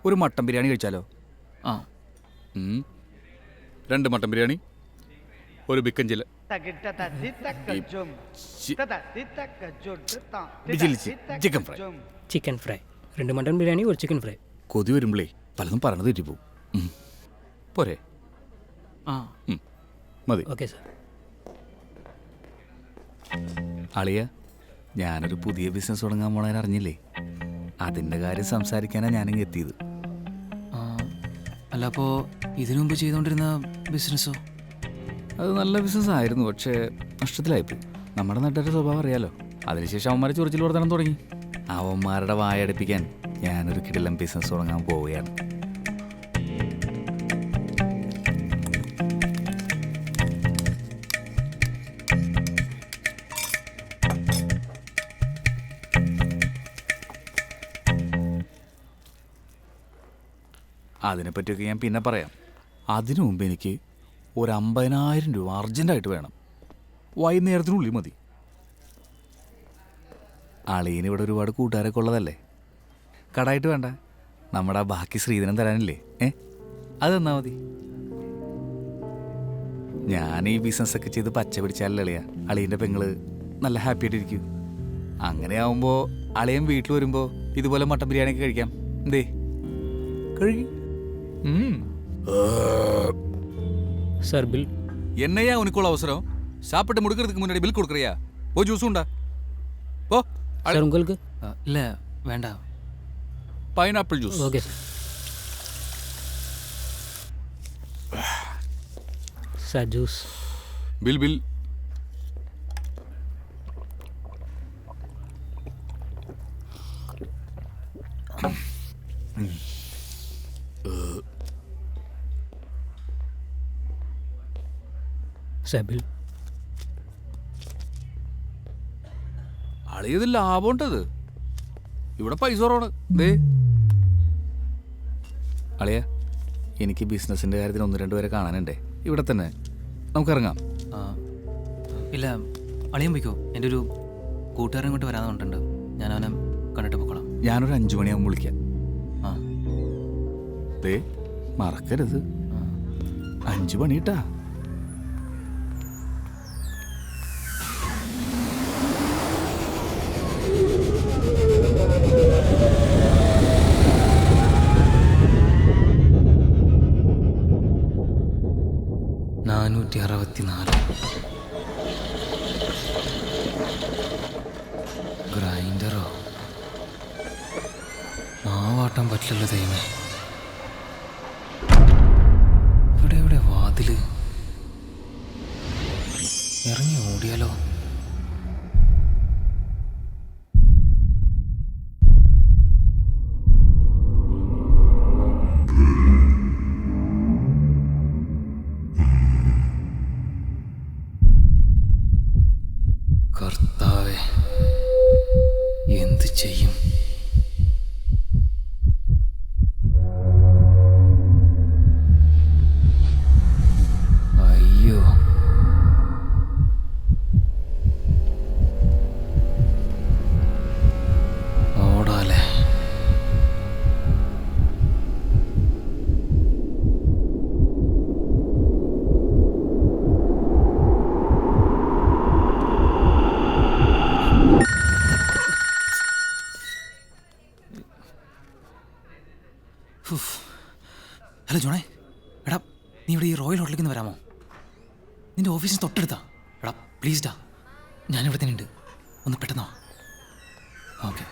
ഒരു മട്ടൻ ബിരിയാണി കഴിച്ചാലോ? ആ 2 മട്ടൻ ബിരിയാണി, ഒരു chicken fry. Chicken fry, 2 mutton biryani, ഒരു ചിക്കൻ ഫ്രൈ. കൊതി വരുമ്പോഴേ പലതും പറഞ്ഞത് തെറ്റിപ്പോവും. പോരെ? മതി. Okay sir. അളിയ, ഞാനൊരു പുതിയ ബിസിനസ് തുടങ്ങാൻ പോണേനെ അറിഞ്ഞില്ലേ? അതിൻ്റെ കാര്യം സംസാരിക്കാനാണ് ഞാനിങ്ങ് എത്തിയത്. അല്ല, അപ്പോൾ ഇതിനു മുമ്പ് ചെയ്തുകൊണ്ടിരുന്ന ബിസിനസ്സോ? അത് നല്ല ബിസിനസ് ആയിരുന്നു, പക്ഷേ നഷ്ടത്തിലായിപ്പോയി. നമ്മുടെ നാട്ടുകാരുടെ സ്വഭാവം അറിയാലോ. അതിനുശേഷം അവന്മാരെ ചൊറിച്ചിൽ വർദ്ധനം തുടങ്ങി. അവന്മാരുടെ വായടപ്പിക്കാൻ ഞാനൊരു കിടിലം ബിസിനസ് തുടങ്ങാൻ പോവുകയാണ്. അതിനെപ്പറ്റിയൊക്കെ ഞാൻ പിന്നെ പറയാം. അതിനു മുമ്പ് എനിക്ക് ഒരു 50,000 രൂപ അർജൻറ്റായിട്ട് വേണം. വൈകുന്നേരത്തിനുള്ളിൽ മതി. അളിയന് ഇവിടെ ഒരുപാട് കൂട്ടുകാരൊക്കെ ഉള്ളതല്ലേ. കടായിട്ട് വേണ്ട, നമ്മുടെ ബാക്കി ശ്രീധനം തരാനില്ലേ? അത് തന്നാ മതി. ഞാൻ ഈ ബിസിനസ്സൊക്കെ ചെയ്ത് പച്ച പിടിച്ചാലല്ലേ അളിയ അളിയൻ്റെ പെങ്ങള് നല്ല ഹാപ്പി ആയിട്ടിരിക്കും. അങ്ങനെ ആവുമ്പോൾ അളിയൻ വീട്ടിൽ വരുമ്പോൾ ഇതുപോലെ മട്ടൻ ബിരിയാണിയൊക്കെ കഴിക്കാം. എന്തേ കഴിക്കും? Sir bill. என்னையா உனக்குள்ள அவசரம்? சாப்பிட்டு முடிக்கிறதுக்கு முன்னாடி பில் கொடுக்குறியா? ஓ ஜூஸ் உண்டா? ஓ சார் உங்களுக்கு? இல்லை வேண்டாம். Pineapple juice. Okay sir. Sir juice. Bill bill. സാബിൽ, അളിയത് ലാഭമുണ്ടത്. ഇവിടെ പൈസ കുറവാണ്. ദേ അളിയ, എനിക്ക് ബിസിനസിൻ്റെ കാര്യത്തിന് 1-2 പേരെ കാണാനുണ്ടേ. ഇവിടെ തന്നെ നമുക്കിറങ്ങാം. ഇല്ല, അളിയൻ പോയിക്കോ. എൻ്റെ ഒരു കൂട്ടുകാരൻ ഇങ്ങോട്ട് വരാതെ കൊണ്ടുണ്ട്. ഞാൻ അവനെ കണ്ടിട്ട് പോയിക്കോളാം. ഞാനൊരു 5 മണിയാകുമ്പോൾ വിളിക്കാം. ദേ മറക്കരുത്, 5 മണിട്ടാ. ഗ്രൈൻഡറോ? മാവാട്ടാൻ പറ്റില്ലല്ലോ ദൈവമേ. ഇവിടെ വാതില് ഇറങ്ങി ഓടിയാലോ? കർത്താവേ, എന്ത് ചെയ്യും? അയ്യോ, ഓടാലേ. ഹലോ ജോണേ, എടാ നീ ഇവിടെ ഈ റോയൽ ഹോട്ടലിലേക്ക് ഒന്ന് വരാമോ? നിൻ്റെ ഓഫീസിന് തൊട്ടടുത്താ. എടാ പ്ലീസ് ഡാ, ഞാനിവിടെ തന്നെ ഉണ്ട്. ഒന്ന് പെട്ടെന്നോ. ഓക്കെ.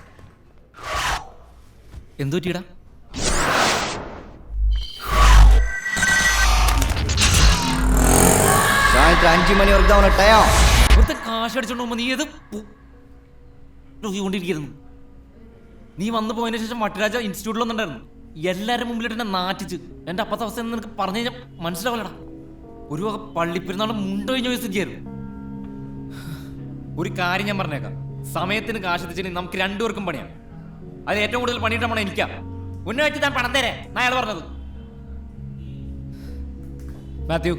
എന്തു പറ്റിയടാ? ഇവിടുത്തെ കാശ് അടിച്ചോണ്ട് പോകുമ്പോ നീ ഏത് കൊണ്ടിരിക്കുന്നു? നീ വന്നു പോയതിനു ശേഷം മട്ടുരാജ ഇൻസ്റ്റിറ്റ്യൂട്ടിലൊന്നുണ്ടായിരുന്നു. എല്ലാവരും മുമ്പിലിട്ട് എന്നെ നാറ്റിച്ച്. എൻ്റെ അപ്പത്തെ അവസ്ഥ നിനക്ക് പറഞ്ഞു കഴിഞ്ഞാൽ മനസ്സിലാവില്ലടാ. ഒരു വക പള്ളിപ്പെരുന്നാളും മുണ്ട് കഴിഞ്ഞ സ്ഥിതിയായിരുന്നു. ഒരു കാര്യം ഞാൻ പറഞ്ഞേക്കാം, സമയത്തിന് കാശ് എത്തിച്ചിട്ട് നമുക്ക് 2 പേർക്കും പണിയാണ്. അത് ഏറ്റവും കൂടുതൽ പണിയിട്ടാണ് പണം എനിക്കാ. ഉന്നയിച്ച് ഞാൻ പണം തരേ ഞാൻ അയാൾ പറഞ്ഞത്. മാത്യു,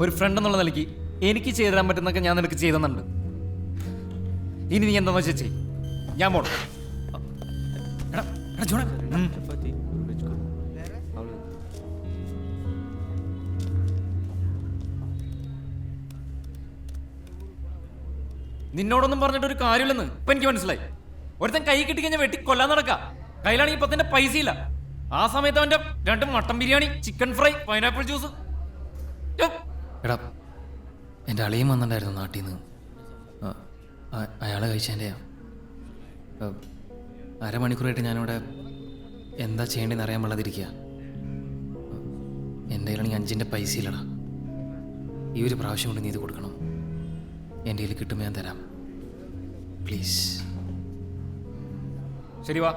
ഒരു ഫ്രണ്ട് എന്നുള്ള നിലയ്ക്ക് എനിക്ക് ചെയ്തു തരാൻ പറ്റുന്നൊക്കെ ഞാൻ നിനക്ക് ചെയ്തെന്നുണ്ട്. ഇനി നീ എന്താന്ന് വെച്ചാൽ ഞാൻ പോണം. നിന്നോടൊന്നും പറഞ്ഞിട്ട് ഒരു കാര്യമില്ലെന്ന് ഇപ്പൊ എനിക്ക് മനസ്സിലായി. ഒരുത്തൻ കൈ കിട്ടി കഴിഞ്ഞാൽ വെട്ടി കൊല്ലാൻ നടക്കാം. കയ്യിലാണെങ്കിൽ ഇപ്പൊ തന്നെ പൈസ ഇല്ല. ആ സമയത്ത് അവന്റെ 2 mutton biryani, chicken fry, pineapple juice. എടാ എൻ്റെ അളിയും വന്നിട്ടുണ്ടായിരുന്നു നാട്ടിൽ നിന്ന്. അയാൾ കഴിച്ചതിൻ്റെ അരമണിക്കൂറായിട്ട് ഞാനിവിടെ എന്താ ചെയ്യേണ്ടതെന്ന് അറിയാൻ പാടില്ലാതിരിക്കുക. എൻ്റെ കയ്യിലാണെങ്കിൽ 5 പൈസ ഇല്ലടാ. ഈ ഒരു പ്രാവശ്യം കൊണ്ട് നീ ഇത് കൊടുക്കണം. എൻ്റെ കയ്യിൽ കിട്ടുമ്പോൾ ഞാൻ തരാം, പ്ലീസ്. ശരി വാ.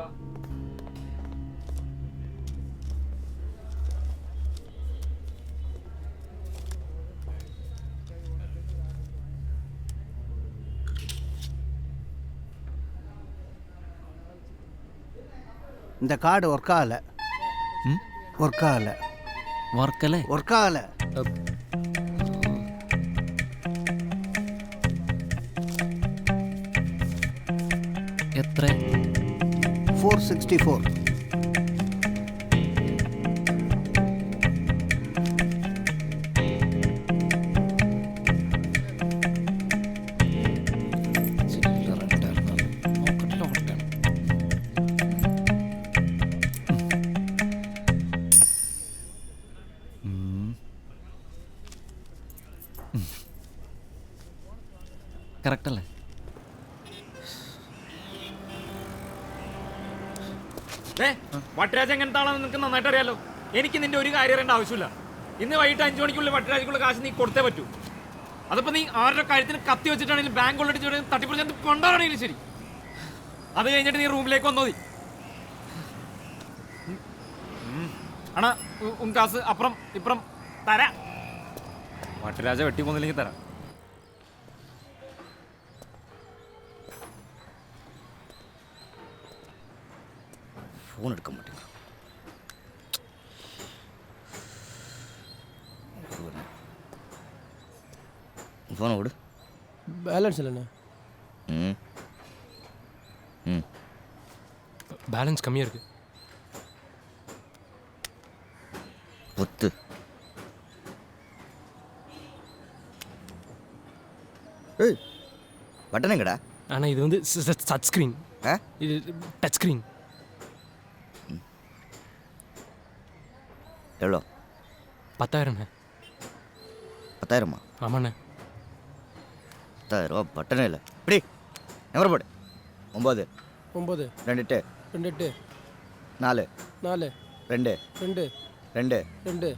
இந்த கார்டு ஒர்க் ஆகலை. ஒர்க் ஆகலை. വർക്കല്ലേ? ஒர்க் ஆகலை. എത്ര? 464. കറക്റ്റ് അല്ലേ? വട്ടരാജ എങ്ങനത്തെ ആളാണെന്ന് നിനക്ക് നന്നായിട്ട് അറിയാലോ. എനിക്ക് നിന്റെ ഒരു കാര്യം അറിയേണ്ട ആവശ്യമില്ല. ഇന്ന് വൈകിട്ട് 5 മണിക്കുള്ളിൽ വട്ടരാജക്കുള്ള കാശ് നീ കൊടുത്തേ പറ്റൂ. അതിപ്പോ നീ ആരുടെ കാര്യത്തിന് കത്തി വെച്ചിട്ടാണെങ്കിലും ബാങ്ക് കൊള്ളടിച്ച് തട്ടിപ്പിടിച്ച് കൊണ്ടാണെങ്കിലും ശരി. അത് കഴിഞ്ഞിട്ട് നീ റൂമിലേക്ക് വന്നോ. നീ ആണാ കാസ് അപ്പുറം ഇപ്പുറം തരാ. വട്ടരാജ വെട്ടി പോന്നില്ലെങ്കിൽ തരാം. ஃபோன் எடுக்க மாட்டேங்க. ஃபோனை விடு. பேலன்ஸ் இல்லைண்ணா. ம் ம் பேலன்ஸ் கம்மியாக இருக்குது. பொத்து. ஏய் பட்டன் எங்கடா? ஆனால் இது வந்து டச் ஸ்க்ரீன். இது டச் ஸ்க்ரீன். எவ்வளோ? 10,000ண்ணே. 10,000மா? ஆமாண்ணே. 10,000 பட்டனே இல்லை. இப்படி நம்பர் போடு. 9 9 2 8 2 8 4 4 2 2 2 2 3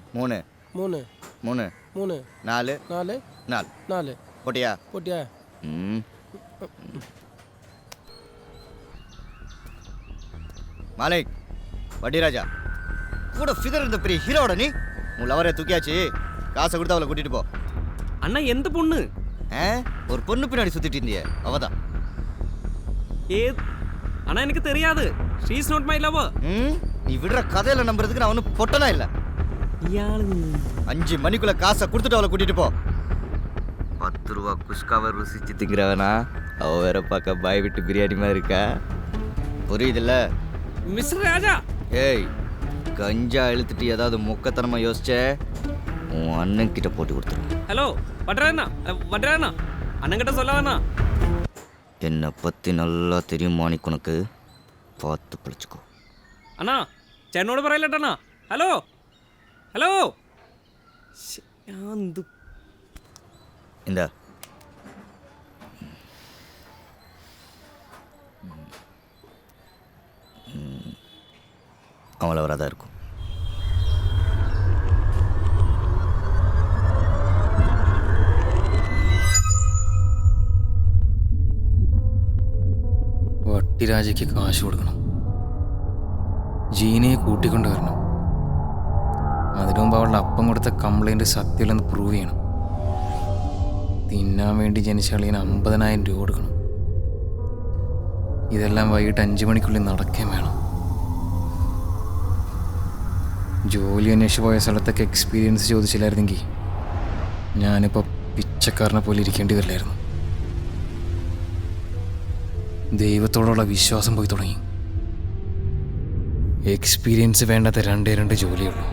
3 3 3 4 4 4 4 போட்டியா? போட்டியா? ம் மாலிக் வட்டிராஜா கூட ஃபிகர் இருந்த பெரிய ஹீரோட நீ உன் லவரை தூக்கியாச்சு. காசை கொடுத்து அவளை கூட்டிட்டு போ. அண்ணா எந்த பொண்ணு? ஒரு பொண்ணு பின்னாடி சுத்திட்டு இருந்தியே அவதான். அண்ணா எனக்கு தெரியாது. She is not my lower. நீ விடுற கதையில நம்புறதுக்கு நான் ஒன்றும் பொட்டனா இல்லை. 5 மணிக்குள்ள காசை கொடுத்துட்டு அவளை கூட்டிட்டு போ. 10 ரூபா குஸ்காவை ருசிச்சு திங்கிறவனா அவ வேற பார்க்க பாய் விட்டு பிரியாணி மாதிரி இருக்கா. புரியுதுல்ல மிஸ்டர் ராஜா? ஏய் கஞ்சா இழுத்துட்டு ஏதாவது மொக்கத்தனமா யோசிச்ச உன் அண்ணன் கிட்ட போட்டு கொடுத்துரு. ஹலோ வட்ராண்ணா, வட்ராண்ணா அண்ணன் கிட்ட சொல்லாதண்ணா. என்னை பத்தி நல்லா தெரியும் மாணிக், உனக்கு பார்த்து பிடிச்சிக்கோ. அண்ணா ചേട്ടനോട് പറയല്ലേട്ടണ്ണா. Hello hello. இந்த அவளை வராதான் இருக்கும். വട്ടിരാജയ്ക്ക് കാശ് കൊടുക്കണം, ജീനയെ കൂട്ടിക്കൊണ്ട് വരണം. അതിനു മുമ്പ് അവളുടെ അപ്പം കൊടുത്ത കംപ്ലൈൻറ്റ് സത്യമല്ലെന്ന് പ്രൂവ് ചെയ്യണം. തിന്നാൻ വേണ്ടി ജനിച്ച അളിയന് 50,000 രൂപ കൊടുക്കണം. ഇതെല്ലാം വൈകിട്ട് 5 മണിക്കുള്ളിൽ നടക്കുകയും വേണം. ജോലി അന്വേഷിച്ച് പോയ സ്ഥലത്തൊക്കെ എക്സ്പീരിയൻസ് ചോദിച്ചില്ലായിരുന്നെങ്കിൽ ഞാനിപ്പോൾ പിച്ചക്കാരനെ പോലെ ഇരിക്കേണ്ടി വരില്ലായിരുന്നു. ദൈവത്തോടുള്ള വിശ്വാസം പോയി തുടങ്ങി. എക്സ്പീരിയൻസ് വേണ്ടാത്ത 2 ജോലിയുള്ളൂ.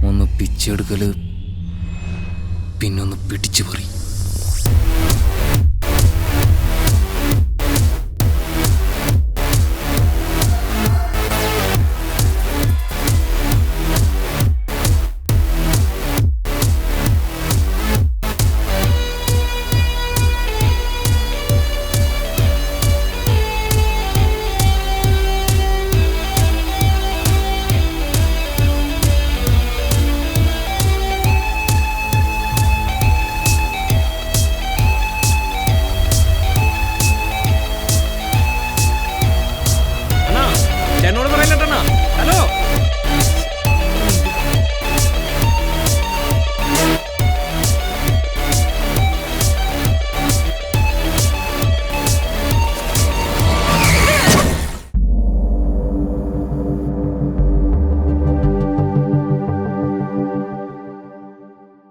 ഒന്ന് പിച്ചെടുക്കൽ, പിന്നൊന്ന് പിടിച്ചു പറി.